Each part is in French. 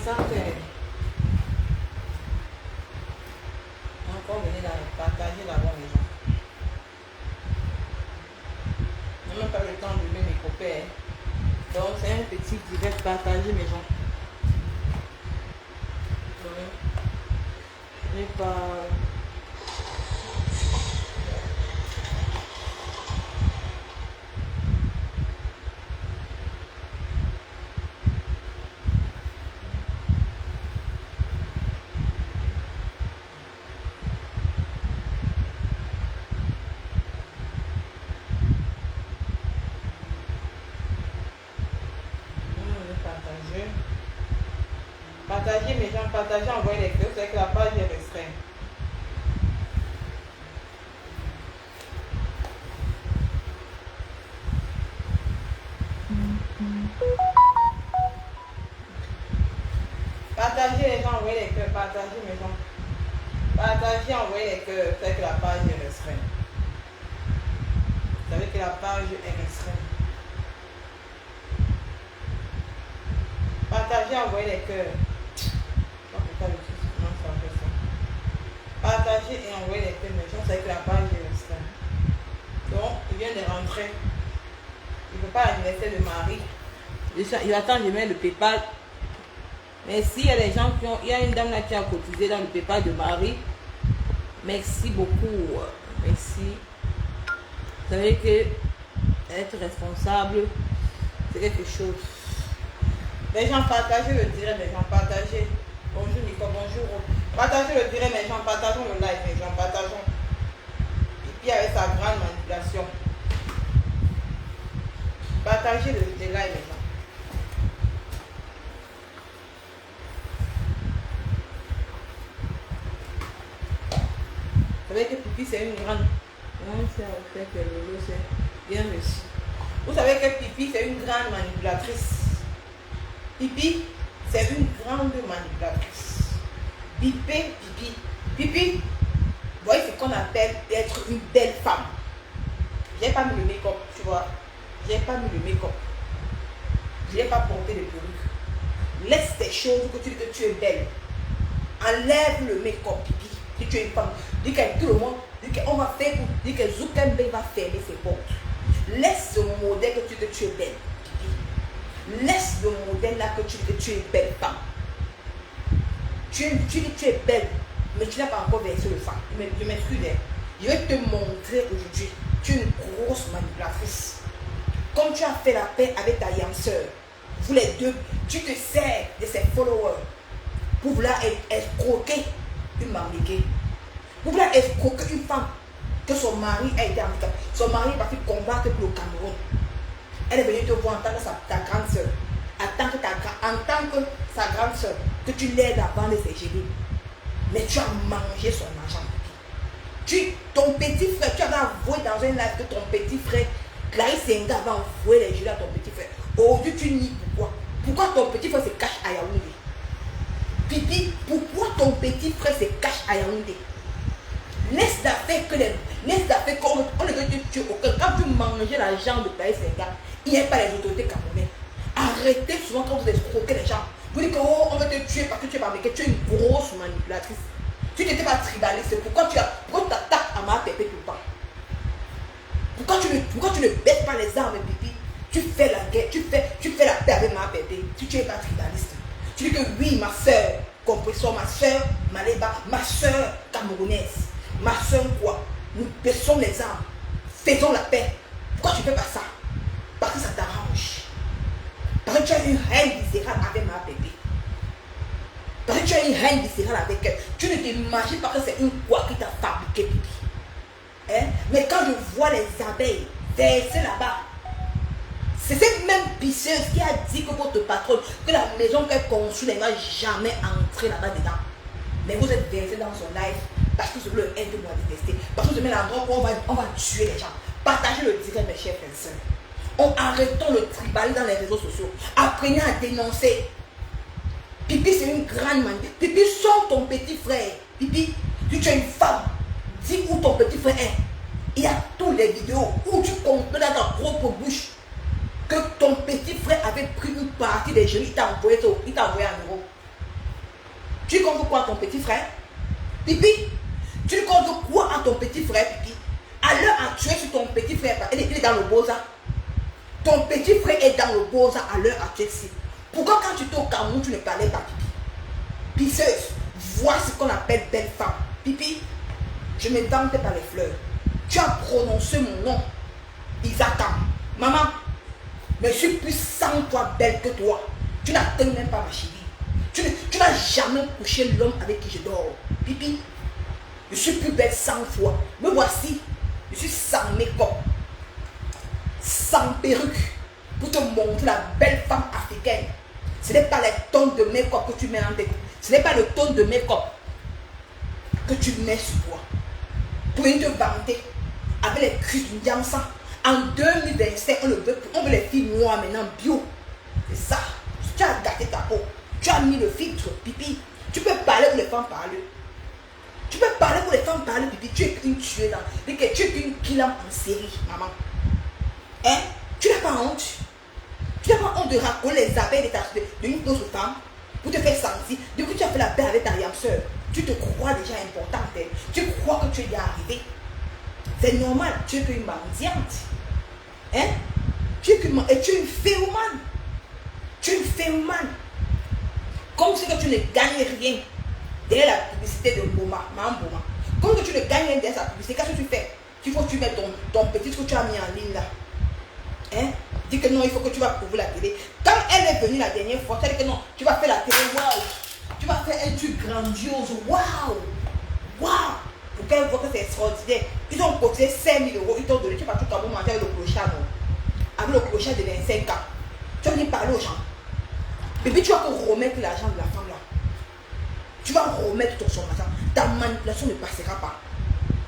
ça fait. Encore venir partager d'abord les gens. Je n'ai même pas le temps de mettre mes copains. Donc c'est un petit direct partager mes gens. Je n'ai pas. Partagez mes gens, partagez, envoyez les cœurs, c'est que la page est restreinte. Partagez les gens, envoyez les cœurs, partagez mes gens. Partagez, envoyez les cœurs, c'est que la page est restreinte. Vous savez que la page est restreinte. Partagez, envoyez les cœurs. Partagez et envoyez les cœurs, mes gens, c'est que la page est restreinte. Donc, il vient de rentrer. Il ne peut pas l'anniversaire de Marie. Il attend, je mets le PayPal. Mais s'il y a des gens qui ont. Il y a une dame là qui a cotisé dans le PayPal de Marie. Merci beaucoup. Merci. Vous savez que être responsable, c'est quelque chose. Les gens partagez le direct, les gens partagez. Bonjour Nico, bonjour. Partagez le direct, mes gens, partageons le live, mes gens, partageons. Et puis avec sa grande manipulation. Partagez le live, mes gens. Vous savez que Pipi c'est une grande. Non, c'est au fait que Lolo c'est bien reçu. Vous savez que Pipi c'est une grande manipulatrice. Pipi c'est une grande manipulatrice. Pipi, vous voyez ce qu'on appelle être une belle femme. J'ai pas mis le make-up, tu vois. J'ai pas mis le make-up. Je n'ai pas porté de perruque. Laisse tes choses que tu dis que tu es belle. Enlève le make-up, Pipi. Si tu es une femme, dis que tout le monde, dis qu'on va faire, dis que Zuckerberg va fermer ses portes. Laisse le modèle que tu dis que tu es belle, Pipi. Laisse le modèle là que tu dis que tu es une belle femme. Tu dis que tu es belle, mais tu n'as pas encore versé le sang. Je m'excuse. Je vais te montrer aujourd'hui. Tu es une grosse manipulatrice. Comme tu as fait la paix avec ta sœur, vous les deux, tu te sers de ses followers pour vouloir escroquer une mamliquée. Pour vouloir escroquer une femme que son mari a été handicapé. Son mari est parti combattre pour le Cameroun. Elle est venue te voir en tant que ta grande sœur. En tant que sa grande soeur, que tu l'aides à vendre ses génies. Mais tu as mangé son argent. Ton petit frère, tu avais avoué dans un live que ton petit frère, Clarisse Senga, avait envoyé les génies à ton petit frère. Aujourd'hui, tu nies pourquoi. Pourquoi ton petit frère se cache à Yaoundé? Pipi, pourquoi ton petit frère se cache à Yaoundé? Laisse la faire que qu'on ne veut te tuer aucun. Quand tu mangeais l'argent de Clarisse Senga, il n'y a pas les autorités camerounaises. Arrêtez souvent quand vous escroquez les gens. Vous dites que oh, on va te tuer parce que tu es marié, que tu es une grosse manipulatrice. Tu n'étais pas tribaliste. Pourquoi tu t'attaques à ma pépé tout le temps? Pourquoi tu ne baisses pas les armes, Pipi? Tu fais la guerre, tu fais la paix avec ma pépé. Si tu n'es pas tribaliste. Tu dis que oui, ma soeur, compréhension, ma soeur, Maléba, ma soeur camerounaise. Ma soeur quoi? Nous baissons les armes. Faisons la paix. Pourquoi tu ne fais pas ça? Parce que ça t'arrange. Parce que tu as une haine viscérale avec ma bébé. Parce que tu as une haine viscérale avec elle. Tu ne t'imagines pas que c'est une quoi qui t'a fabriqué, Pipi. Hein? Mais quand je vois les abeilles verser là-bas, c'est cette même pisseuse qui a dit que votre patronne, que la maison qu'elle construit, elle ne va jamais entrer là-bas dedans. Mais vous êtes versé dans son live parce que c'est le haine que vous avez détesté. Parce que vous aimez l'endroit où on va tuer les gens. Partagez le direct, mes chers frères et sœurs. Arrêtons le tribalisme dans les réseaux sociaux. Apprenez à dénoncer. Pipi, c'est une grande manip. Pipi, sors ton petit frère. Pipi, tu es une femme. Dis où ton petit frère est. Il y a toutes les vidéos où tu comprends dans ta propre bouche que ton petit frère avait pris une partie des jeunes. Il t'a envoyé en euros. Tu lui comptes quoi à ton petit frère? Pipi, tu lui comptes quoi à ton petit frère, Pipi? À l'heure actuelle, sur ton petit frère, il est dans le Beaux-Arts. Ton petit frère est dans le Beaux-Arts à l'heure actuelle. Pourquoi quand tu étais au Cameroun, tu ne parlais pas, Pipi? Pisseuse, vois ce qu'on appelle belle femme. Pipi, je ne m'étends pas les fleurs. Tu as prononcé mon nom, Isaka. Maman, mais je suis plus 100 fois belle que toi. Tu n'atteins même pas ma chérie. Tu n'as jamais couché l'homme avec qui je dors. Pipi, je suis plus belle 100 fois. Me voici, je suis sans make-up, sans perruque, pour te montrer la belle femme africaine. Ce n'est pas les tonnes de make-up que tu mets en tête. Ce n'est pas le tonne de make-up que tu mets sur toi. Pour te vanter avec les cuisses du Yamsa. En 2025, on veut les filles noires maintenant bio. C'est ça. Tu as gâté ta peau. Tu as mis le filtre, Pipi. Tu peux parler pour les femmes parler. Tu peux parler pour les femmes parler, Pipi. Tu es une tueuse. Tu es une killer en série, maman. Hein? Tu n'as pas honte. Tu n'as pas honte de racoler les abeilles d'une autre femme pour te faire sentir. Du coup, tu as fait la paix avec ta soeur. Tu te crois déjà importante. Tu crois que tu es déjà arrivé. C'est normal. Tu es qu'une mendiante. Hein? Tu es une féomane. Tu es une féomane. Comme si que tu ne gagnes rien derrière la publicité de Boma, Maman Boma. Comme que tu ne gagnes rien derrière sa publicité, qu'est-ce que tu fais? Il faut que tu mettes ton petit truc que tu as mis en ligne là. Hein? Dis que non, il faut que tu vas couvrir la télé. Quand elle est venue la dernière fois, tu as dit que non, tu vas faire la télé, waouh. Tu vas faire un truc grandiose, waouh. Waouh. Pour qu'elle voit que c'est extraordinaire. Ils ont cotisé 5 000 €, ils t'ont donné, tu vas tout à manger avec le clochard, non? Avec le clochard de 25 ans. Tu vas venir parler aux gens. Et puis tu vas remettre l'argent de la femme là. Tu vas remettre son argent. Ta manipulation ne passera pas.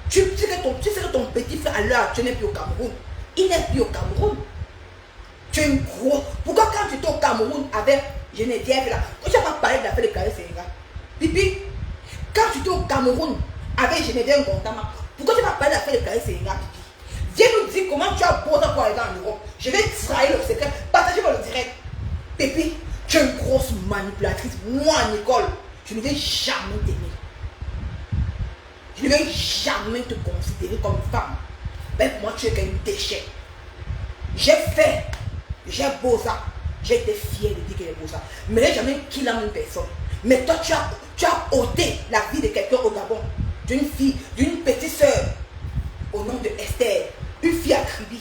Tu sais que ton petit frère à l'heure actuelle n'est plus au Cameroun. Il n'est plus au Cameroun. Tu es une grosse. Pourquoi quand tu étais au Cameroun avec Geneviève là, tu n'as pas parlé de l'affaire de Carré Sénégal? Pipi, quand tu étais au Cameroun avec Geneviève Gontama, pourquoi tu n'as pas parlé de l'affaire de Carré Sénégal, Pipi? Viens nous dire comment tu as beau pour aller en Europe. Je vais trahir le secret. Partagez-moi le direct. Pipi, tu es une grosse manipulatrice. Moi, Nicole, je ne vais jamais t'aimer. Je ne vais jamais te considérer comme femme. Ben, pour moi, tu es qu'un déchet. J'ai beau ça. J'ai été fier de dire qu'il est beau ça. Mais j'ai jamais killé une personne. Mais toi, tu as ôté la vie de quelqu'un au Gabon. D'une fille, d'une petite soeur. Au nom de Esther. Une fille à Kribi.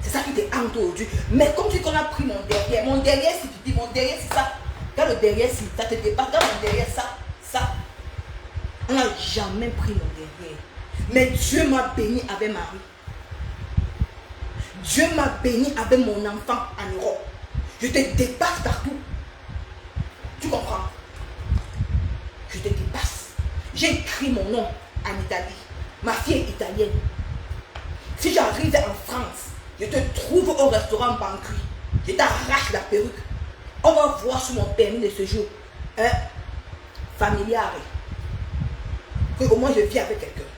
C'est ça qui t'est entendu. Mais comme tu dis qu'on a pris mon derrière si tu dis mon derrière c'est ça. Quand le derrière si ça te dépasse, quand mon derrière ça. On n'a jamais pris mon derrière. Mais Dieu m'a béni avec Marie. Dieu m'a béni avec mon enfant en Europe. Je te dépasse partout. Tu comprends? Je te dépasse. J'ai écrit mon nom en Italie. Ma fille est italienne. Si j'arrive en France, je te trouve au restaurant Bancry. Je t'arrache la perruque. On va voir sur mon permis de séjour. Familiare. Que au moins je vis avec quelqu'un.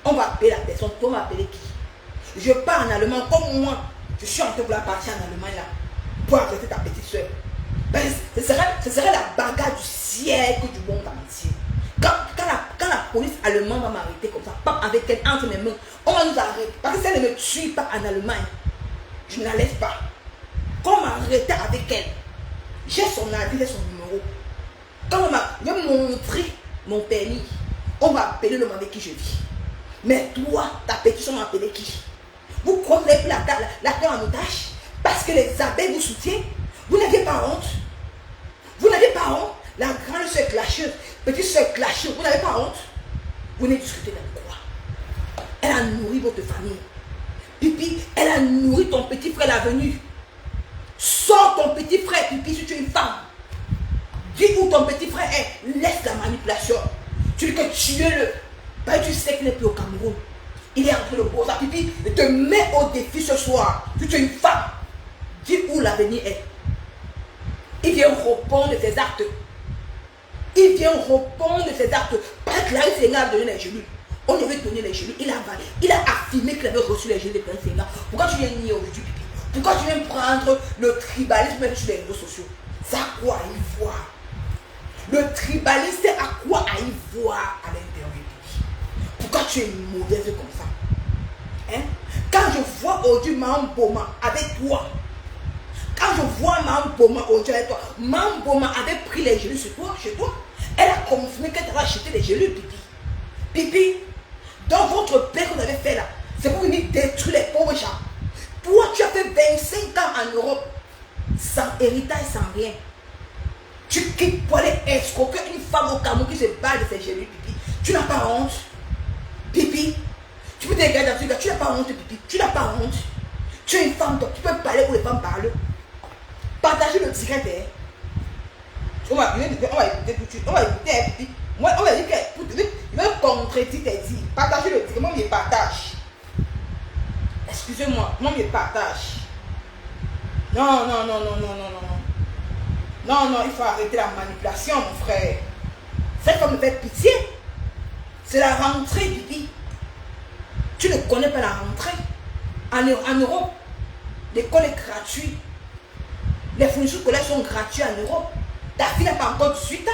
On va appeler la personne. Toi, on va appeler qui? Je parle en allemand comme moi. Je suis en train de la partir en Allemagne là. Pour arrêter ta petite soeur. Ben, ce serait la bagarre du siècle du monde entier. Quand la police allemande va m'arrêter comme ça, pas avec elle entre mes mains, on va nous arrêter. Parce que si elle ne me tue pas en Allemagne, je ne la laisse pas. Quand on m'arrêter avec elle, j'ai son avis, j'ai son numéro. Quand on m'a montré mon permis, on va appeler l'homme avec qui je vis. Mais toi, ta petite, on va appeler qui? Vous croyez que la terre en otage parce que les abeilles vous soutiennent? Vous n'avez pas honte? Vous n'avez pas honte? La grande soeur clasheuse, petite soeur clasheuse, vous n'avez pas honte? Vous n'êtes discuté de quoi? Elle a nourri votre famille. Pipi, elle a nourri ton petit frère la venue. Sors ton petit frère, Pipi, si tu es une femme. Dis où ton petit frère est. Laisse la manipulation. Tu dis que tuez-le. Ben, tu sais qu'il n'est plus au Cameroun. Il est entre le Beaux-Arts, Pipi. Et te mets au défi ce soir. Si tu es une femme, dis où l'avenir est. Il vient répondre de ses actes. Il vient répondre de ses actes. Parce que là, il s'est donné les genoux. On devait donner les genoux. Il a affirmé qu'il avait reçu les genoux de Prince Sénat. Pourquoi tu viens nier aujourd'hui, Pipi? Pourquoi tu viens prendre le tribalisme sur les réseaux sociaux? Ça quoi, il voit. Le tribalisme, c'est à quoi à y voir à l'intérieur de lui. Pourquoi tu es mauvaise comme ça? Hein? Quand je vois aujourd'hui Mme Boma avec toi, quand je vois Mme Boma aujourd'hui avec toi, Mme Boma avait pris les gelées sur toi, chez toi. Elle a confirmé qu'elle t'avait acheté les gelées, Pipi. Pipi, dans votre père que vous avez fait là, c'est pour venir détruire les pauvres gens. Toi, tu as fait 25 ans en Europe, sans héritage, sans rien. Tu quittes pour aller escroquer une femme au Cameroun qui se bat de ses gelées, Pipi. Tu n'as pas honte? Pipi, tu peux te regarder dans ce gars, tu n'as pas honte, Pipi. Tu n'as pas honte. Tu es une femme, donc tu peux parler où les femmes parlent. Partagez le direct. On va écouter tout de suite. On va écouter, Pipi. Moi, on va dire qu'il va contredire tes dires. Partagez le direct. Moi, je partage. Excusez-moi, moi, je partage. Non. Non, il faut arrêter la manipulation, mon frère. Cette femme me fait pitié. C'est la rentrée, Pipi. Tu ne connais pas la rentrée. En Europe, l'école est gratuite. Les fournitures scolaires sont gratuites en Europe. Ta fille n'a pas encore 18 ans.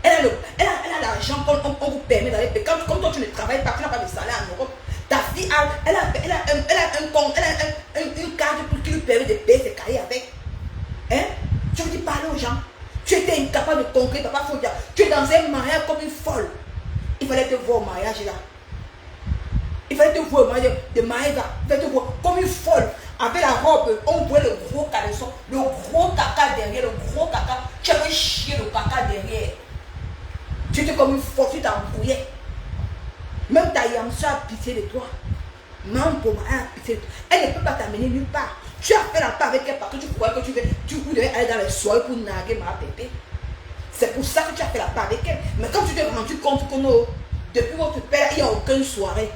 Elle a l'argent qu'on vous permet d'aller payer. Comme toi, tu ne travailles pas, tu n'as pas de salaire en Europe. Ta fille elle a une carte qui lui permet de payer ses cahiers avec. Hein? Tu veux dire parler aux gens. Tu étais incapable de conquérir, papa, faut dire. Tu es dans un mariage comme une folle. Il fallait te voir au mariage là. Il fallait te voir au mariage de Maïva. Il fallait te voir comme une folle. Avec la robe, on voit le gros caleçon, le gros caca derrière, le gros caca. Tu avais chié le caca derrière. Tu étais comme une folle, tu t'embrouillais. Même ta Yamsa a pitié de toi. Mme Boma a pitié de toi. Elle ne peut pas t'amener nulle part. Tu as fait la part avec elle parce que tu croyais que tu devais aller dans les soirées pour narguer ma pépé. C'est pour ça que tu as fait la part avec elle. Mais quand tu t'es rendu compte que non, depuis votre père, il n'y a aucune soirée.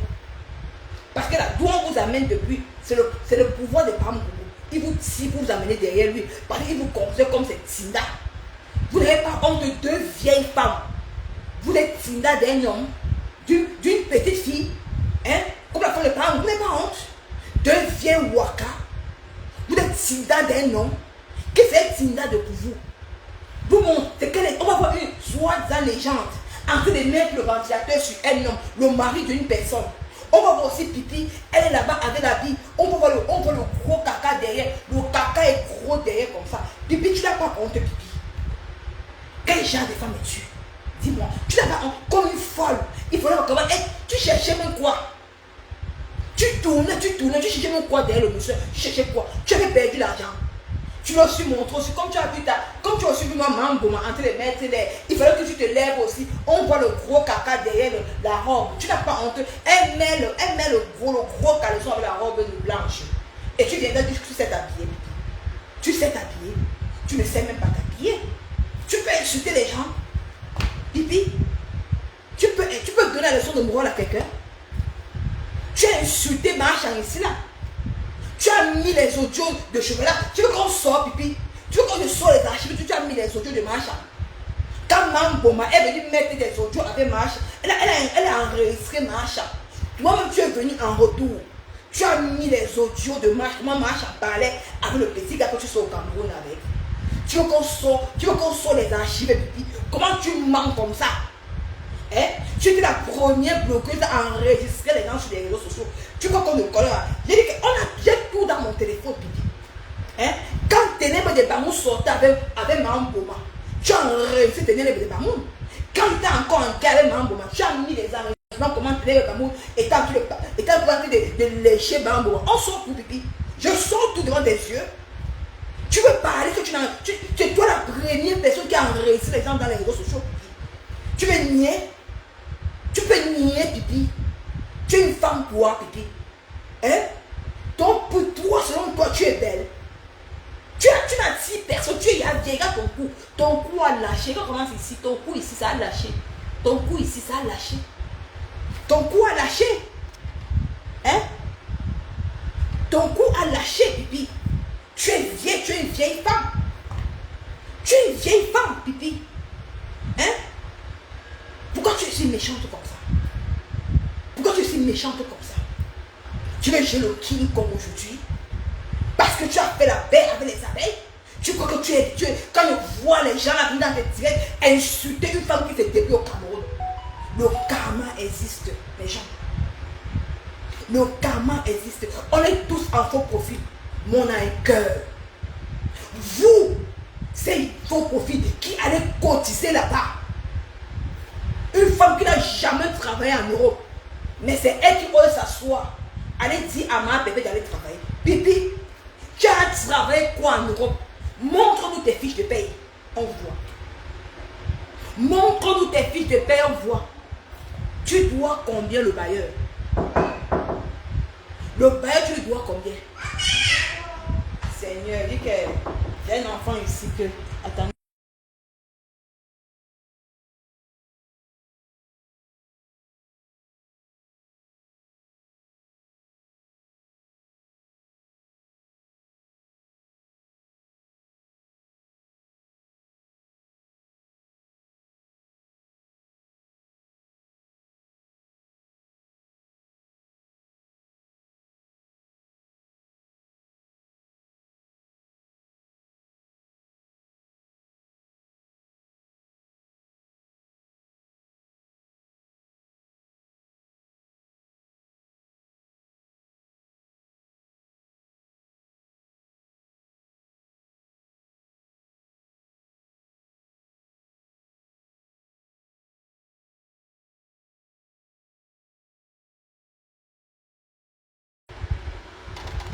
Parce que là, d'où on vous amène depuis, c'est le pouvoir de Pam Boubou. Il vous tire pour vous amener derrière lui. Parce qu'il vous considère comme c'est Tinda. Vous n'avez pas honte de deux vieilles femmes. Vous êtes Tinda d'un homme, d'une petite fille. Hein? Comme la femme de Pam, vous n'avez pas honte. Deux vieilles Waka. Vous êtes Tinda d'un homme. Qu'est-ce que c'est Tinda de pour vous? Vous montrez on va voir une soi-disant légende en train de mettre le ventilateur sur un homme, le mari d'une personne. On va voir aussi Pipi, elle est là-bas avec la vie. On voit le gros caca derrière. Le caca est gros derrière comme ça. Pipi, tu n'as pas honte, Pipi. Quel genre de femme es-tu? Dis-moi, tu n'as pas honte comme une folle. Il faudrait comment tu cherchais même quoi? Tu tournais, tu cherchais même quoi derrière le monsieur? Tu cherchais quoi? Tu avais perdu l'argent. Tu l'as su montrer aussi, comme tu as aussi vu Mme Boma en train de mettre il fallait que tu te lèves aussi. On voit le gros caca derrière la robe. Tu n'as pas honte. Elle met le gros caleçon avec la robe blanche. Et tu viens de dire que tu sais t'habiller. Tu sais t'habiller. Tu ne sais même pas t'habiller. Tu peux insulter les gens. Pipi. Tu peux donner la leçon de morale à quelqu'un. Tu as insulté Marchand ici là. Tu as mis les audios de Chevela. Tu veux qu'on sorte, Pipi? Tu veux qu'on sorte les archives? Tu as mis les audios de Marchand. Quand Mme Boma est venue mettre des audios avec Marchand, elle a enregistré Marchand. Toi-même, tu es venu en retour. Tu as mis les audios de Marchand. Comment Marchand parlait avec le petit gars que tu sors au Cameroun avec. Tu veux qu'on sorte les archives, Pipi? Comment tu mens comme ça? Hein? Tu étais la première bloqueuse à enregistrer les gens sur les réseaux sociaux. Tu crois qu'on ne connaît pas? J'ai tout dans mon téléphone, Pipi. Hein? Quand Ténèbres de Bamou sortait avec Mme Boma, tu as enregistré Ténèbres de Bamou. Quand tu étais encore en guerre avec Mme Boma, tu as mis les enregistrements comment Ténèbres de Bamou était en train de lécher Mme Boma. On sort tout, Pipi. Je sors tout devant tes yeux. Tu veux parler que tu es toi la première personne qui a enregistré les gens dans les réseaux sociaux, Pipi. Tu veux nier? Tu peux nier, Pipi. Tu es une femme, toi, Pipi. Hein? Donc, pour toi, selon toi, tu es belle. Tu n'attires personne. Tu es vieille. Regarde ton cou. Ton cou a lâché. Quand on commence ici, ton cou ici, ça a lâché. Ton cou ici, ça a lâché. Ton cou a lâché. Hein? Ton cou a lâché, Pipi. Tu es vieille. Tu es une vieille femme. Tu es une vieille femme, Pipi. Hein? Pourquoi tu es si méchante comme ça? Pourquoi tu es si méchante comme ça? Tu veux jouer le king comme aujourd'hui? Parce que tu as fait la paix avec les abeilles? Tu crois que tu es quand je vois les gens là qui dans tes directs insulter une femme qui s'est débrouillée au Cameroun. Le karma existe, les gens. Le karma existe. On est tous en faux profil. Mais on a un cœur. Vous, c'est faux profil qui allait cotiser là-bas. Une femme qui n'a jamais travaillé en Europe. Mais c'est elle qui ose s'asseoir. Allez dire à ma bébé d'aller travailler. Pipi, tu as travaillé quoi en Europe? Montre-nous tes fiches de paye. On voit. Montre-nous tes fiches de paye, on voit. Tu dois combien le bailleur? Le bailleur, tu lui dois combien? Seigneur, dis que j'ai un enfant ici que... Attends.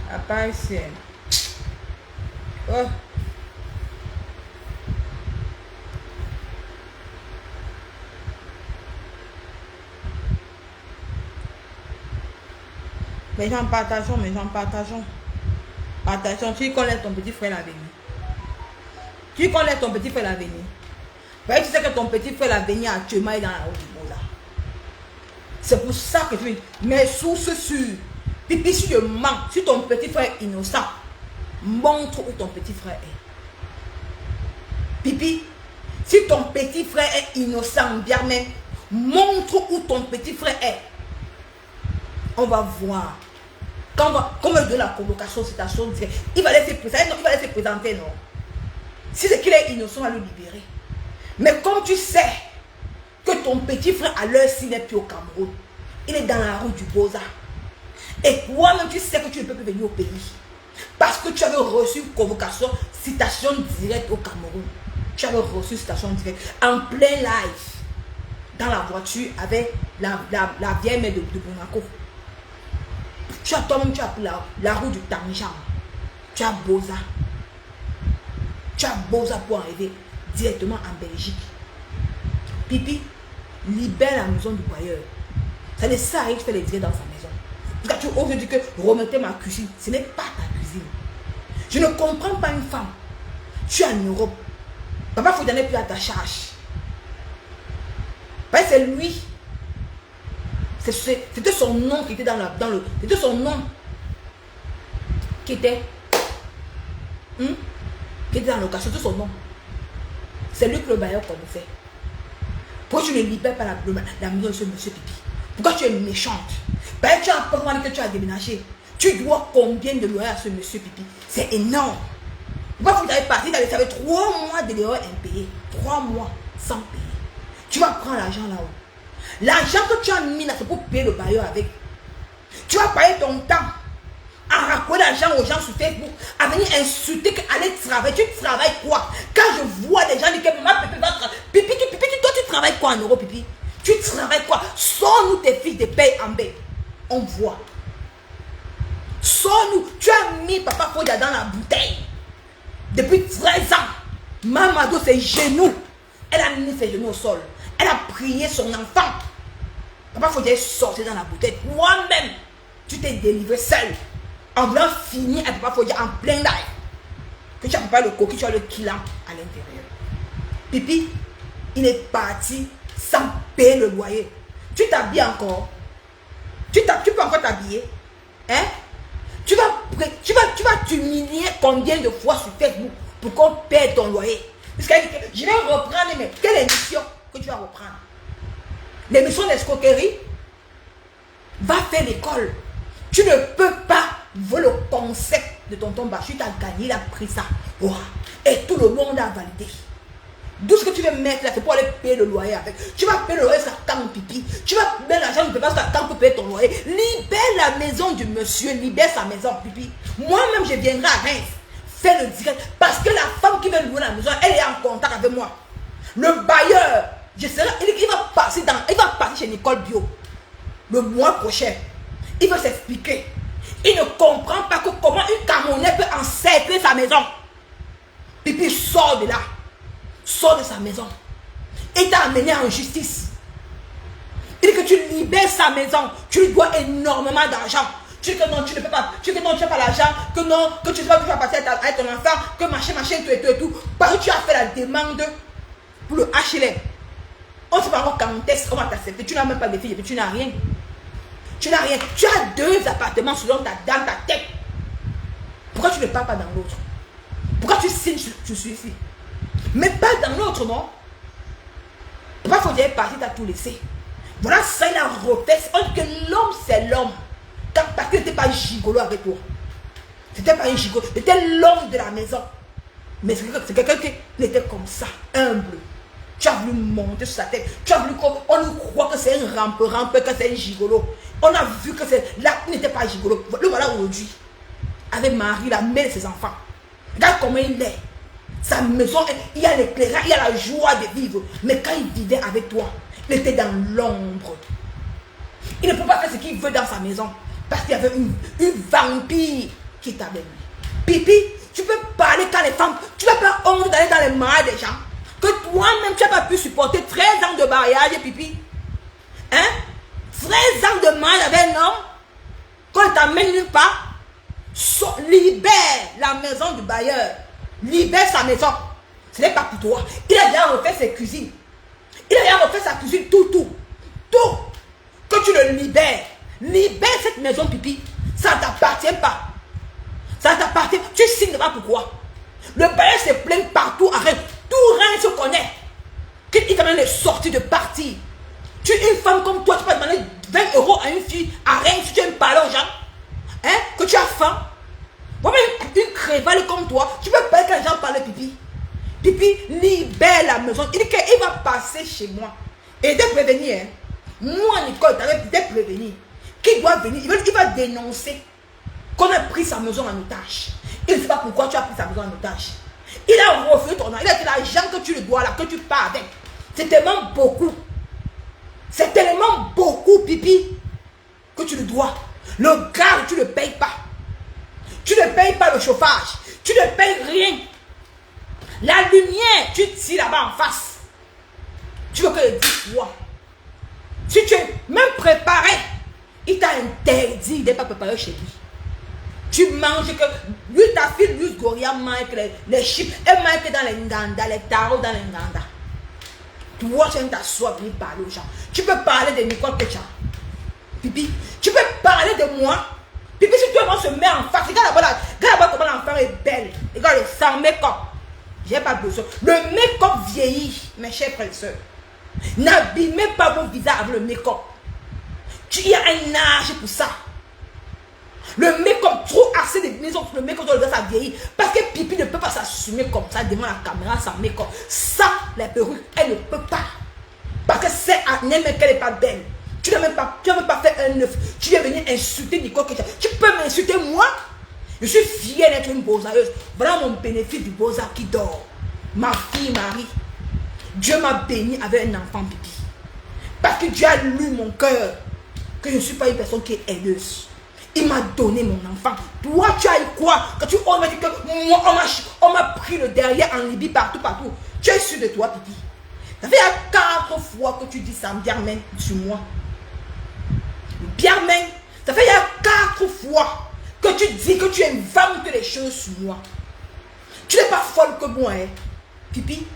Aparece. Oh. Mes gens, partageons, mes gens, partageons. Partageons. Tu connais ton petit frère l'avenir. Tu connais ton petit frère l'avenir. Tu sais que ton petit frère l'avenir actuellement est dans la route du Bola. C'est pour ça que tu... Mes sources sûres. Pipi, si je mens, si ton petit frère est innocent, montre où ton petit frère est. Pipi, si ton petit frère est innocent, bien même, montre où ton petit frère est. On va voir. Quand on va, comme de la convocation, citation, il va laisser présenter, non, il va laisser présenter, non. Si c'est qu'il est innocent, on va le libérer. Mais comme tu sais que ton petit frère à l'heure-ci n'est plus au Cameroun, il est dans la rue du Boza. Et toi-même, tu sais que tu ne peux plus venir au pays. Parce que tu avais reçu une convocation, citation directe au Cameroun. Tu avais reçu une citation directe en plein live. Dans la voiture avec la vieille mère de Monaco. Tu as toi-même, tu as pris la route du Tangian. Tu as Boza. Tu as Boza pour arriver directement en Belgique. Pipi, libère la maison du bailleur. Ça ne sert à rien de faire les directs dans sa maison. Parce que tu oses dire que remettez ma cuisine. Ce n'est pas ta cuisine. Je ne comprends pas une femme. Tu es en Europe. Papa, il faut donner plus à ta charge. Parce que c'est lui. C'était son nom qui était dans le. C'était son nom qui était. Qui était dans le cas. C'était son nom. C'est lui que le bailleur connaissait. Pourquoi tu ne libères pas la maison de ce monsieur Pipi? Pourquoi tu es méchante? Ben, tu as pas demandé que tu as déménagé. Tu dois combien de loyer à ce monsieur Pipi? C'est énorme. Pourquoi vous avez parti dans les 3 mois de loyer impayé? 3 mois sans payer. Tu vas prendre l'argent là-haut. L'argent que tu as mis là, c'est pour payer le bailleur avec. Tu vas payer ton temps à raconter l'argent aux gens sur Facebook, à venir insulter qu'aller travailler. Tu travailles quoi? Quand je vois des gens dire que ma Pipi va travailler. Pipi, toi tu travailles quoi en Europe, Pipi? Tu travailles quoi? Sors-nous tes fiches de paye en baie. On voit. Sors-nous. Tu as mis Papa Fodia dans la bouteille. Depuis 13 ans. Mamadou, ses genoux. Elle a mis ses genoux au sol. Elle a prié son enfant. Papa Fodia est sorti dans la bouteille. Toi-même, tu t'es délivré seul. En voulant finir avec Papa Fodia en plein live. Que tu n'as pas le coquille, tu as le kilan à l'intérieur. Pipi, il est parti sans payer le loyer. Tu t'habilles encore. Tu peux encore t'habiller. Hein? Tu vas t'humilier combien de fois sur Facebook pour qu'on paie ton loyer? Parce qu'elle dit que je vais reprendre, mais quelle émission que tu vas reprendre? L'émission d'escroquerie? Va faire l'école. Tu ne peux pas voler le concept de tonton Bachut. Tu as gagné, il a pris ça. Wow. Et tout le monde a validé. D'où ce que tu veux mettre là, c'est pour aller payer le loyer avec. Tu vas payer le loyer, ça tente pipi. Tu vas mettre l'argent, tu ne peux pas ça tente pour payer ton loyer. Libère la maison du monsieur, libère sa maison, pipi. Moi-même, je viendrai à Reims, faire le direct. Parce que la femme qui veut louer la maison, elle est en contact avec moi. Le bailleur, il va passer chez Nicole Bio le mois prochain. Il va s'expliquer. Il ne comprend pas que comment une Camerounaise peut encercler sa maison. Pipi sort de là. Sort de sa maison. Il t'a amené en justice. Il dit que tu libères sa maison. Tu lui dois énormément d'argent. Tu dis que non, tu ne peux pas. Tu dis que non, tu n'as pas l'argent. Que non, que tu ne sais pas que tu vas passer avec ton enfant. Que machin, tout et tout. Parce que tu as fait la demande pour le HLM. On ne sait pas encore quand est-ce qu'on va t'accepter. Tu n'as même pas de filles et puis tu n'as rien. Tu n'as rien. Tu as 2 appartements selon dans ta tête. Pourquoi tu ne pars pas dans l'autre? Pourquoi tu signes sur celui-ci? Mais pas dans l'autre, non? Pourquoi faut dire partir, t'as tout laissé? Voilà, ça il a refait. On dit que l'homme, c'est l'homme. Parce qu'il n'était pas gigolo avec toi. C'était pas un gigolo. C'était l'homme de la maison. Mais c'est quelqu'un qui était comme ça, humble. Tu as voulu monter sur sa tête. Tu as voulu qu'on nous croit que c'est un rampe, que c'est un gigolo. On a vu que là, il n'était pas gigolo. Le voilà aujourd'hui. Avec Marie, la mère de ses enfants. Regarde comment il est. Sa maison, il y a l'éclairage, il y a la joie de vivre. Mais quand il vivait avec toi, il était dans l'ombre. Il ne peut pas faire ce qu'il veut dans sa maison. Parce qu'il y avait une vampire qui était avec lui. Pipi, tu peux parler quand les femmes, tu n'as pas honte d'aller dans les mariages des gens. Que toi-même, tu n'as pas pu supporter 13 ans de mariage, Pipi. Hein? 13 ans de mariage avec un homme. Quand il t'amène nulle part. Libère la maison du bailleur. Libère sa maison. Ce n'est pas pour toi. Il a déjà refait ses cuisines. Il a déjà refait sa cuisine, tout. Que tu le libères. Libère cette maison, Pipi. Ça ne t'appartient pas. Ça t'appartient. Tu signes pas pourquoi. Le bailleur se plaint partout. Arrête. Tout rien se connaît. Qu'il t'a même sorti de partir. Tu es une femme comme toi. Tu peux demander 20 € à une fille. Arrête si tu aimes parler aux gens. Hein? Que tu as faim. Moi-même, une crévale comme toi, tu peux pas quand les gens parlent, Pipi. Pipi, libère la maison. Il dit qu'il va passer chez moi. Et il est prévenu, hein. Moi, Nicole, t'avais prévenu. Qui doit venir? Il va dénoncer qu'on a pris sa maison en otage. Il ne sait pas pourquoi tu as pris sa maison en otage. Il a refusé ton argent. Il a dit l'argent que tu le dois là, que tu pars avec. C'est tellement beaucoup. C'est tellement beaucoup, Pipi, que tu le dois. Le gars, tu ne le payes pas. Tu ne payes pas le chauffage. Tu ne payes rien. La lumière, tu tires là-bas en face. Tu veux que je dise quoi? Si tu es même préparé, il t'a interdit d'être pas préparé chez lui. Tu manges que... Lui, ta fille, lui, Goria, mange les chips. Elle mange que dans les nganda, les tarots dans les nganda. Toi, tu viens t'asseoir, venir parler aux gens. Tu peux parler de Nicole Pecha. Pipi, tu peux parler de moi. Pipi, si toi, on se met en face. Regarde là-bas comment l'enfant est belle. Regarde, sans make-up. J'ai pas besoin. Le make-up vieillit, mes chers frères et sœurs. N'abîmez pas vos visages avec le make-up. Il y a un âge pour ça. Le make-up, trop assez de maisons pour le make-up, ça vieillit. Parce que Pipi ne peut pas s'assumer comme ça devant la caméra sans make-up. Ça, les perruques, elle ne peut pas. Parce que c'est Anne, mais qu'elle n'est pas belle. Tu n'as même pas fait un œuf. Tu viens venir insulter Nicole. Tu peux m'insulter moi? Je suis fière d'être une beaux-arteuse. Voilà mon bénéfice du beaux-art qui dort. Ma fille Marie. Dieu m'a béni avec un enfant, Pipi. Parce que Dieu a lu mon cœur. Que je ne suis pas une personne qui est haineuse. Il m'a donné mon enfant. Toi, tu as eu quoi? Quand tu m'as dit que moi, on m'a pris le derrière en Libye, partout. Tu es sûr de toi, Pipi. Ça fait 4 fois que tu dis ça, Biarmen, sur moi. Biarmen, ça fait 4 fois que tu dis que tu inventes les choses sur moi. Tu n'es pas folle que moi, hein, Pipi.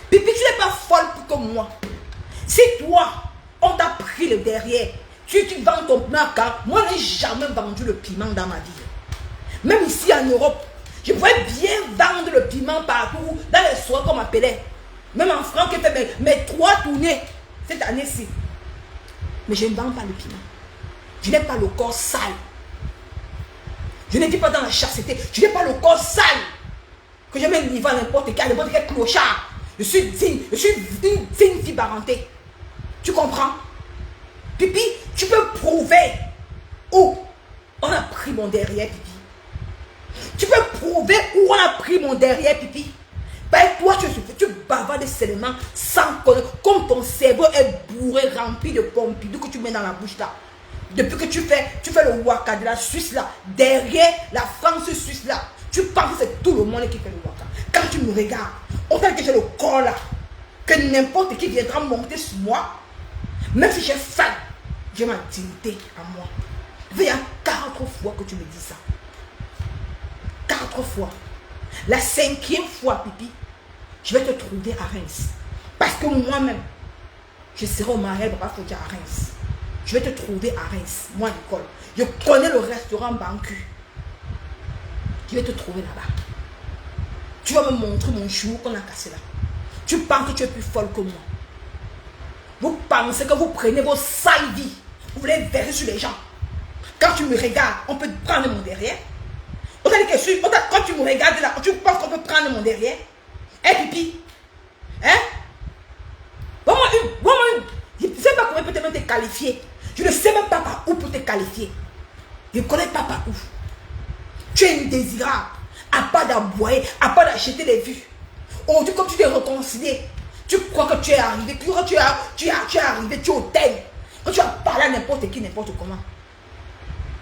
Pipi, tu n'es pas folle que moi. Si toi, on t'a pris le derrière, tu vends ton piment car moi, je n'ai jamais vendu le piment dans ma vie. Même ici en Europe, je pourrais bien vendre le piment partout, dans les soirées qu'on m'appelait. Même en France, qui fait mes 3 tournées cette année-ci. Mais je ne vends pas le piment. Je n'ai pas le corps sale. Je ne dis pas dans la chasteté. Je n'ai pas le corps sale. Que je me livre à n'importe quel clochard. Je suis digne. Je suis une digne fille parentée. Tu comprends? Pipi, tu peux prouver où on a pris mon derrière, Pipi. Tu peux prouver où on a pris mon derrière, Pipi. Ben, toi, tu bavardes seulement sans connaître. Comme ton cerveau est bourré, rempli de Pompidou que tu mets dans la bouche là. Depuis que tu fais le waka de la Suisse là, derrière la France suisse là, tu penses que c'est tout le monde qui fait le waka. Quand tu me regardes, on t'a dit que j'ai le corps là, que n'importe qui viendra monter sur moi, même si j'ai faim, j'ai ma dignité à moi. Il y a 4 fois que tu me dis ça. 4 fois. La 5e fois, Pipi, je vais te trouver à Reims. Parce que moi-même, je serai au mariage Papa Fodja à Reims. Je vais te trouver à Reims, moi, Nicole. Je connais le restaurant Bancu. Je vais te trouver là-bas. Tu vas me montrer mon chou qu'on a cassé là. Tu penses que tu es plus folle que moi. Vous pensez que vous prenez vos sales vies. Vous voulez verser sur les gens. Quand tu me regardes, on peut prendre mon derrière. On t'a dit que quand tu me regardes là, tu penses qu'on peut prendre mon derrière? Hein, Pipi? Hein? Vraiment une. Je ne sais pas comment peut te qualifier. Je ne sais même pas par où pour te qualifier. Je ne connais pas par où. Tu es indésirable. À pas d'aboyer, à pas d'acheter les vues. Aujourd'hui, comme tu t'es réconcilié, tu crois que tu es arrivé, tu es arrivé, tu es au thème. Quand tu vas parler à n'importe qui, n'importe comment.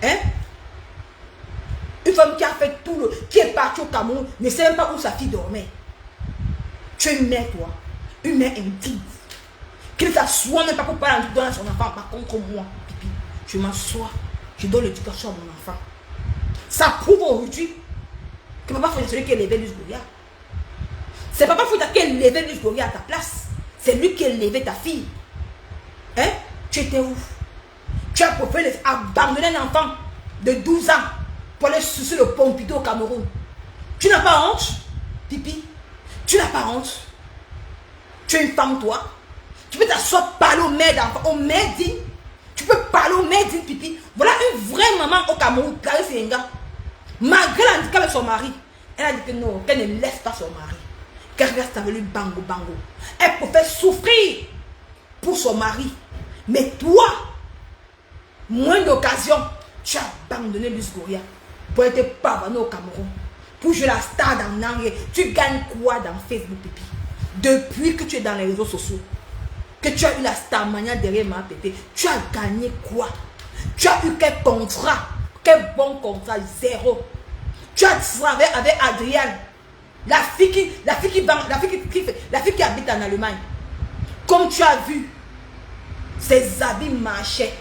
Hein? Une femme qui a fait tout le... qui est partie au Cameroun, ne sait même pas où sa fille dormait. Tu es une mère, toi. Une mère indigne. Qui ne s'assoit même pas pour parler à son enfant. Par contre, moi, Pipi, je m'assois. Je donne l'éducation à mon enfant. Ça prouve aujourd'hui que Papa Fodja, c'est celui qui a élevé Luz Gloria. C'est Papa Fodja qui a élevé Luz Gloria à ta place. C'est lui qui a élevé ta fille. Hein? Tu étais où? Tu as préféré abandonner un enfant de 12 ans pour aller sucer le Pompidou au Cameroun. Tu n'as pas honte, Pipi? Tu n'as pas honte? Tu es une femme, toi? Tu peux t'asseoir, parler aux mères d'enfants, aux mères dignes. Tu peux parler aux mères dignes, Pipi. Voilà une vraie maman au Cameroun, Clarisse Yenga. Malgré l'handicap avec son mari, elle a dit que non, qu'elle ne laisse pas son mari. Qu'elle reste avec lui bango bango. Elle peut faire souffrir pour son mari. Mais toi, moins d'occasion, tu as abandonné Luz Gloria pour être pavané au Cameroun. Pour jouer la star dans l'anglais. Tu gagnes quoi dans Facebook, Pipi? Depuis que tu es dans les réseaux sociaux, que tu as eu la star mania derrière ma pépé, tu as gagné quoi? Tu as eu quel contrat? Quel bon contrat? Zéro. Tu as travaillé avec Adrienne, la fille qui habite en Allemagne. Comme tu as vu, ses habits marchaient.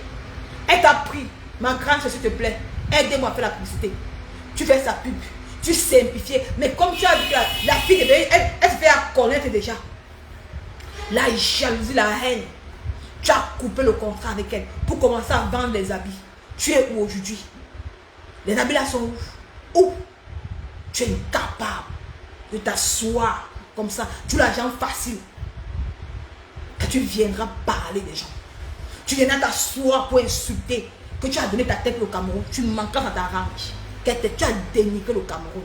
Elle t'a pris, ma grande, s'il te plaît, aide-moi à faire la publicité. Tu fais sa pub, tu simplifies. Mais comme tu as vu que la fille, elle se fait connaître déjà. La jalousie, la haine. Tu as coupé le contrat avec elle pour commencer à vendre les habits. Tu es où aujourd'hui? Les habits là sont où? Où? Tu es incapable de t'asseoir comme ça. Tu as l'argent facile. Que tu viendras parler des gens. Tu viendras t'asseoir pour insulter. Que tu as donné ta tête au Cameroun. Tu manqueras dans ta range. Que tu as dénigré le Cameroun.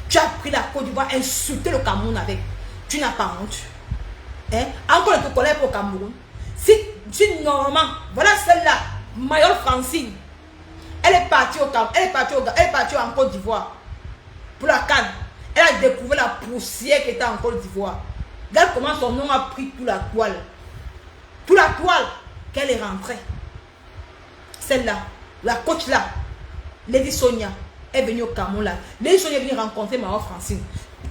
Tu as pris la Côte d'Ivoire, insulté le Cameroun avec. Tu n'as pas honte. Hein? Encore elle te connaît pour le Cameroun. Si normalement, voilà celle-là, Mayol Francine. Elle est partie au Cameroun. Elle est partie en Côte d'Ivoire. Pour la canne. Elle a découvert la poussière qui était en Côte d'Ivoire. Regarde comment son nom a pris toute la toile. Toute la toile qu'elle est rentrée. Celle-là, la coach là, Lady Sonia, est venue au Cameroun là. Lady Sonia est venue rencontrer Mayol Francine.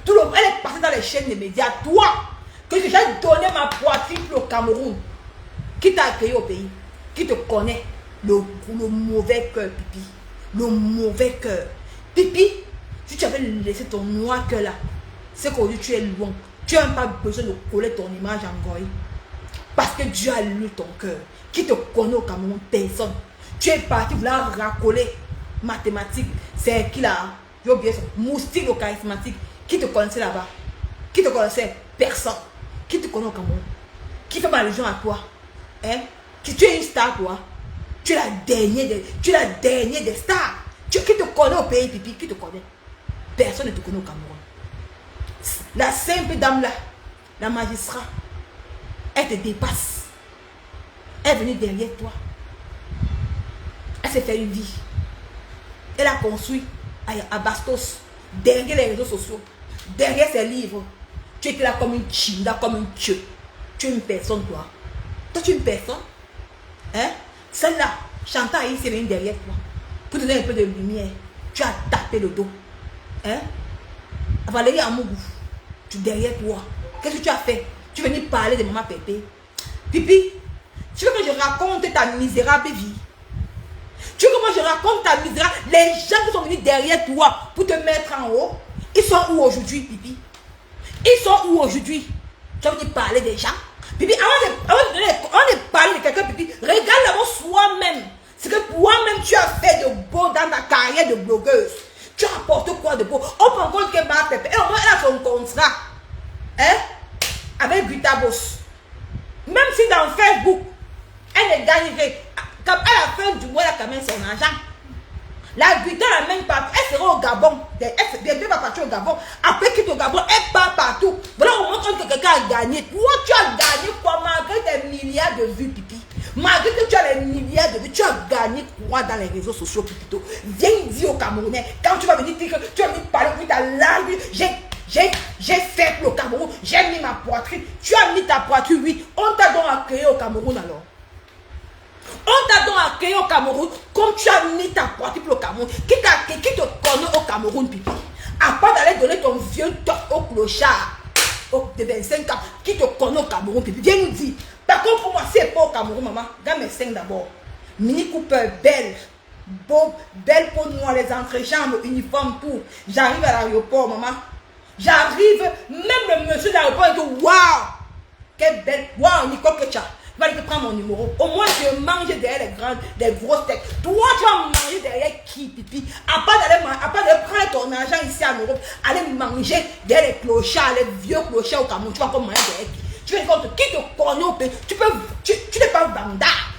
Elle est partie dans les chaînes de médias. Toi, que j'ai donné ma poitrine pour le Cameroun. Qui t'a accueilli au pays? Qui te connaît? Le mauvais cœur, Pipi. Le mauvais cœur. Pipi, si tu avais laissé ton noir cœur là, c'est qu'aujourd'hui tu es loin. Tu n'as même pas besoin de coller ton image en goy. Parce que Dieu a lu ton cœur. Qui te connaît au Cameroun? Personne. Tu es parti vouloir racoler mathématiques. C'est qui là? J'ai oublié ça. Moustique le charismatique. Qui te connaissait là-bas? Qui te connaissait? Personne. Qui te connaît au Cameroun? Qui fait ma allusion à toi? Hein? Tu es une star, toi. Tu es la dernière des stars. Qui te connaît au pays, Pipi? Qui te connaît? Personne ne te connaît au Cameroun. La simple dame là, la magistrat, elle te dépasse. Elle est venue derrière toi. Elle s'est fait une vie. Elle a construit à Bastos, derrière les réseaux sociaux, derrière ses livres. Tu étais là comme une chinda, comme un dieu. Tu es une personne, toi. Toi, tu es une personne. Hein? Celle-là, Chantal Aïe, c'est venue derrière toi. Pour te donner un peu de lumière. Tu as tapé le dos. Hein? Valérie Amougou, tu es derrière toi. Qu'est-ce que tu as fait? Tu es venu parler de maman Pépé. Pipi, tu veux que je raconte ta misérable vie? Tu veux que moi je raconte ta misérable? Les gens qui sont venus derrière toi pour te mettre en haut, ils sont où aujourd'hui, Pipi? Ils sont où aujourd'hui? Tu vas venir parler des gens? Pipi, avant de parler de quelqu'un, Pipi, regarde d'abord soi-même. C'est que toi-même tu as fait de beau dans ta carrière de blogueuse. Tu apportes quoi de beau? On prend compte que ma Pépé, et au moins elle a son contrat. Hein? Avec Guitabos. Même si dans Facebook, elle ne gagnerait. Quand à la fin du mois, elle a quand même son argent. La Guita la même pas. Elle sera au Gabon. Elle va partir au Gabon. Après quitte au Gabon, elle part partout. Voilà, on montre que quelqu'un a gagné. Toi, tu as gagné quoi? Malgré tes milliards de vues, Pipi. Malgré que tu as les milliards de vues, tu as gagné quoi dans les réseaux sociaux, Pipito? Viens dire aux Camerounais, quand tu vas venir dire que tu as mis parler, oui, ta langue, j'ai fait pour le Cameroun, j'ai mis ma poitrine. Tu as mis ta poitrine, oui. On t'a donc accueilli au Cameroun alors. On t'a donc accueilli au Cameroun comme tu as mis ta poitrine pour le Cameroun. Qui te connaît au Cameroun, Pipi? À part d'aller donner ton vieux top au clochard de 25 ans, qui te connaît au Cameroun, Pipi? Viens nous dire. Par contre, pour moi, c'est pas au Cameroun, maman. Regarde mes seins d'abord. Mini Cooper, belle. Beau, belle peau noire, les entrejambes, uniforme, tout. J'arrive à l'aéroport, maman. J'arrive, même le monsieur de l'aéroport, il dit waouh, quelle belle, waouh, Nicole Ketcha. Il va aller prendre mon numéro. Au moins, je mange derrière des grosses têtes. Toi, tu vas manger derrière qui, Pipi? À part d'aller prendre ton argent ici en Europe, aller manger derrière les clochards, les vieux clochards au Cameroun. Tu vas encore manger derrière qui? Tu veux dire, qui te connaît au pays? Tu n'es pas vendard.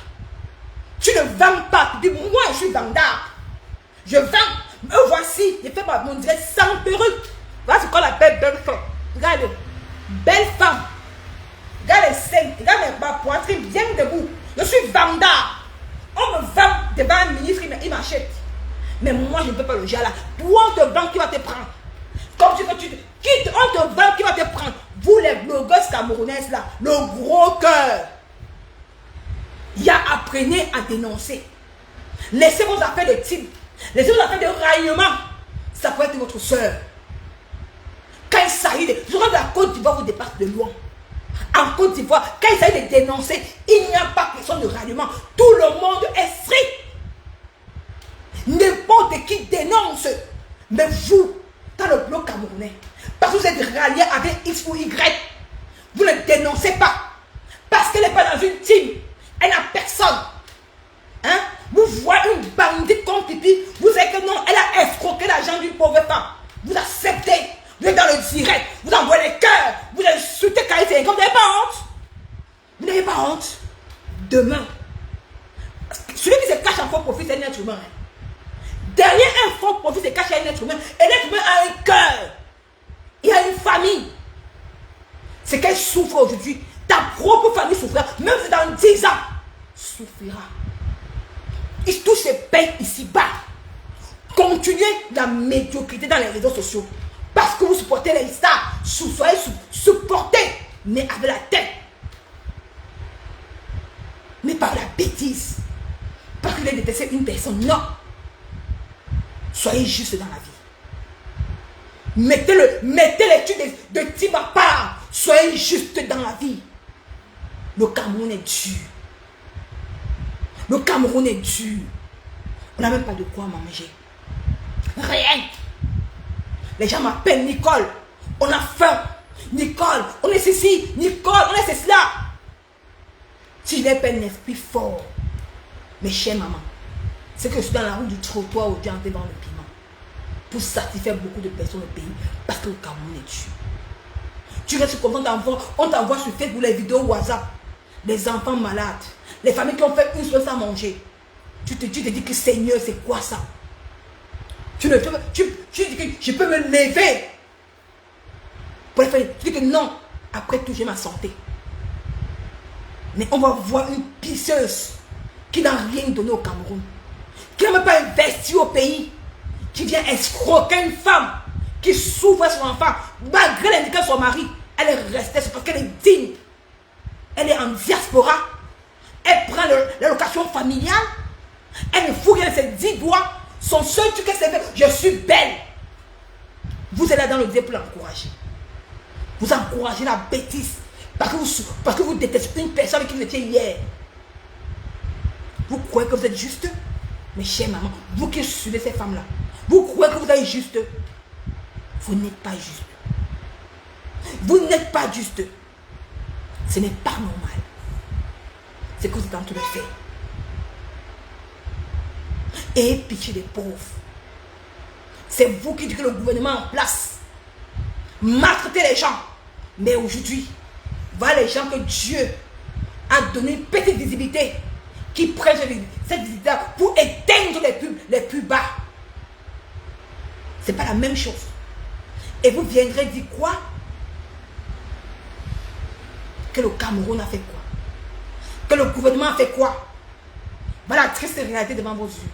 Tu ne vends pas, Pipi. Moi, je suis vendard. Je vends. Me voici. Je fais mon direct sans perruque. Voilà ce qu'on appelle belle femme. Regarde. Belle femme. Regarde les seins. Regarde ma poitrine bien debout. Je suis vendard. On me vend devant un ministre, il m'achète. Mais moi, je ne peux pas le genre là. Toi, on te vend, qui va te prendre? Comme tu veux, on te vend, qui va te prendre? Vous, les blogueuses camerounaises là, le gros cœur. Il y a apprenez à dénoncer. Laissez vos affaires de type. Laissez vos affaires de raillement. Ça peut être votre soeur. Quand il s'agit de... Je crois que la Côte d'Ivoire vous dépasse de loin. En Côte d'Ivoire, quand il s'agit de dénoncer, il n'y a pas question de ralliement. Tout le monde est strict. N'importe qui dénonce. Mais vous, dans le bloc camerounais, parce que vous êtes rallié avec X ou Y, vous ne dénoncez pas. Parce qu'elle n'est pas dans une team. Elle n'a personne. Hein? Vous voyez une bandite comme Pipi, vous savez que non, elle a escroqué l'argent d'une pauvre femme. Vous acceptez. Vous êtes dans le direct, vous envoyez les cœurs, vous insultez Kaïté. Vous n'avez pas honte. Vous n'avez pas honte. Demain, celui qui se cache en faux profit, c'est un être humain. Derrière un faux profit, se cache un être humain. Et l'être humain a un cœur. Il a une famille. C'est qu'elle souffre aujourd'hui. Ta propre famille souffrira. Même si dans 10 ans, souffrira. Il touche ses peines ici-bas. Continuez la médiocrité dans les réseaux sociaux. Parce que vous supportez les stars. Soyez supportés. Mais avec la tête. Mais par la bêtise. Parce qu'il est détesté une personne. Non. Soyez juste dans la vie. Mettez l'étude de team à part. Soyez juste dans la vie. Le Cameroun est dur. Le Cameroun est dur. On n'a même pas de quoi manger. Rien. Les gens m'appellent Nicole. On a faim. Nicole, on est ceci. Nicole, on est cela. Si je n'ai pas un esprit fort, mes chers mamans, c'est que je suis dans la route du trottoir aujourd'hui en devant le piment. Pour satisfaire beaucoup de personnes au pays. Parce que le Cameroun est dur. Tu restes content d'enfants. On t'envoie sur Facebook les vidéos WhatsApp. Les enfants malades. Les familles qui ont fait une semaine sans manger. Tu te dis que Seigneur, c'est quoi ça? Tu dis que je peux me lever. Pour les faire. Tu dis que non. Après tout, j'ai ma santé. Mais on va voir une pisseuse qui n'a rien donné au Cameroun, qui n'a même pas investi au pays, qui vient escroquer une femme qui souffre son enfant, malgré l'indiquer son mari. Elle est restée parce qu'elle est digne. Elle est en diaspora. Elle prend l'allocation familiale. Elle ne fout rien, ses 10 doigts. Son seul truc, c'est que je suis belle. Vous êtes là dans le dé pour l'encourager. Vous encouragez la bêtise. Parce que vous détestez une personne avec qui vous étiez hier. Vous croyez que vous êtes juste? Mais chère maman, vous qui suivez ces femmes-là, vous croyez que vous êtes juste? Vous n'êtes pas juste. Vous n'êtes pas juste. Ce n'est pas normal. C'est que vous êtes en train de faire. Ayez pitié des pauvres. C'est vous qui dites que le gouvernement en place maltraitez les gens. Mais aujourd'hui, voilà les gens que Dieu a donné une petite visibilité qui prennent cette visibilité pour éteindre les plus bas. C'est pas la même chose. Et vous viendrez dire quoi? Que le Cameroun a fait quoi? Que le gouvernement a fait quoi? Voilà la triste réalité devant vos yeux.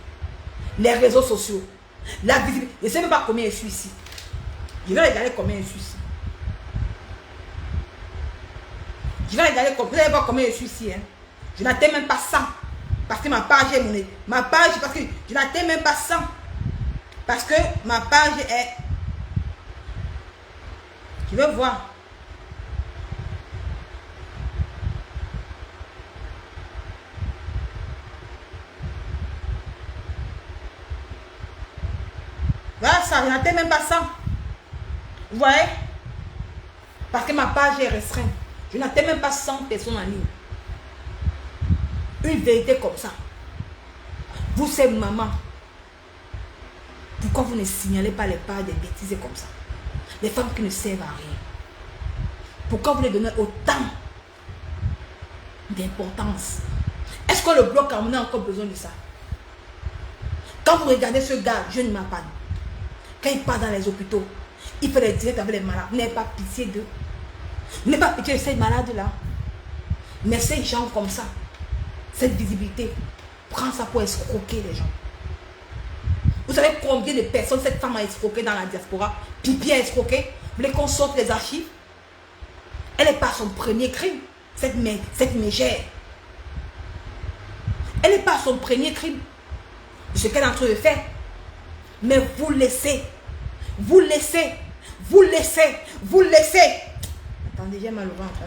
Les réseaux sociaux. La visibilité. Je ne sais même pas combien je suis ici. Je vais regarder combien je suis ici. Je vais regarder combien. Vous allez voir combien je suis ici. Hein. Je n'atteins même pas 100. Parce que ma page est monnaie. Ma page, parce que je n'atteins même pas 100. Parce que ma page est... Je vais voir. Voilà ça, je n'atteins même pas 100. Vous voyez? Parce que ma page est restreinte. Je n'atteins même pas 100 personnes en ligne. Une vérité comme ça. Vous, c'est maman. Pourquoi vous ne signalez pas les pages des bêtises comme ça? Les femmes qui ne servent à rien. Pourquoi vous les donnez autant d'importance? Est-ce que le bloc camerounais a encore besoin de ça? Quand vous regardez ce gars, je ne m'appelle. Quand il part dans les hôpitaux, il fait les directs avec les malades. N'ayez pas pitié d'eux. N'ayez pas pitié de ces malades-là. Mais ces gens comme ça, cette visibilité, prend ça pour escroquer les gens. Vous savez combien de personnes cette femme a escroqué dans la diaspora? Pipi a escroqué. Vous voulez qu'on sorte les archives? Elle n'est pas son premier crime, cette mégère. Elle n'est pas son premier crime. Ce qu'elle est en train de faire. Mais vous laissez. Vous laissez. Vous laissez. Vous laissez. Attendez, j'ai mal au ventre.